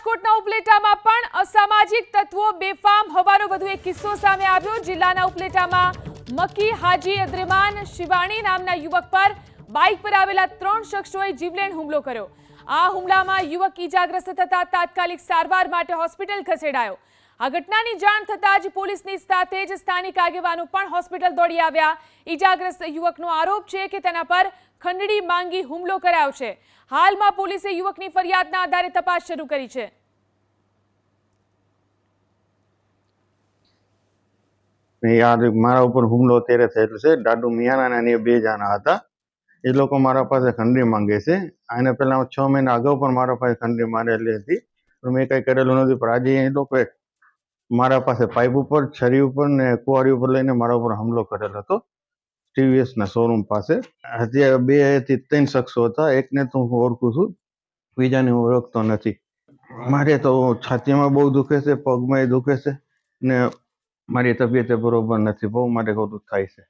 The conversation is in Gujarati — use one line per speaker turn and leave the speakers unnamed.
રાજકોટના ઉપલેટામાં પણ અસામાજિક તત્વો બેફામ હોવાનો વધુ એક કિસ્સો સામે આવ્યો। જિલ્લાના ઉપલેટામાં મકી હાજી અદ્રેમાન શિવાણી નામના યુવક પર બાઇક પર આવેલા 3 શખ્સોએ જીવલેણ હુમલો કર્યો। આ હુમલામાં યુવક ઈજાગ્રસ્ત થતા તાત્કાલિક સારવાર માટે હોસ્પિટલ ખસેડાયો। આ ઘટનાની જાણ થતાં જ પોલીસની સાથે જ સ્થાનિક આગેવાનો પણ હોસ્પિટલ દોડી આવ્યા। ઈજાગ્રસ્ત યુવકનો આરોપ છે કે તેના પર ખંડણી માંગી હુમલો કરાયો છે। હાલમાં પોલીસે યુવકની ફરિયાદના આધારે તપાસ શરૂ કરી છે।
મારા ઉપર હુમલો અત્યારે થયેલો છે। દાદુ મિયાના અને 2 જણા હતા। એ લોકો મારા પાસે ખંડણી માંગે છે। આને પહેલા 6 મહિના અગાઉ પણ મારા પાસે ખંડણી માંગેલી હતી, પણ મેં કંઈ કરેલું નથી। પણ આજે એ લોકોએ મારા પાસે પાઇપ ઉપર, છરી ઉપર ને કુવાડી ઉપર લઈને મારા ઉપર હુમલો કરેલો હતો TVS ના શોરૂમ પાસે। અત્યારે 2 થી 3 શખ્સો હતા। એકને તો હું ઓળખું છું, બીજાને હું ઓળખતો નથી। મારે તો છાતીમાં બહુ દુખે છે, પગમાં દુખે છે ને મારી તબિયત બરોબર નથી, બહુ મારે ખોટું થાય છે।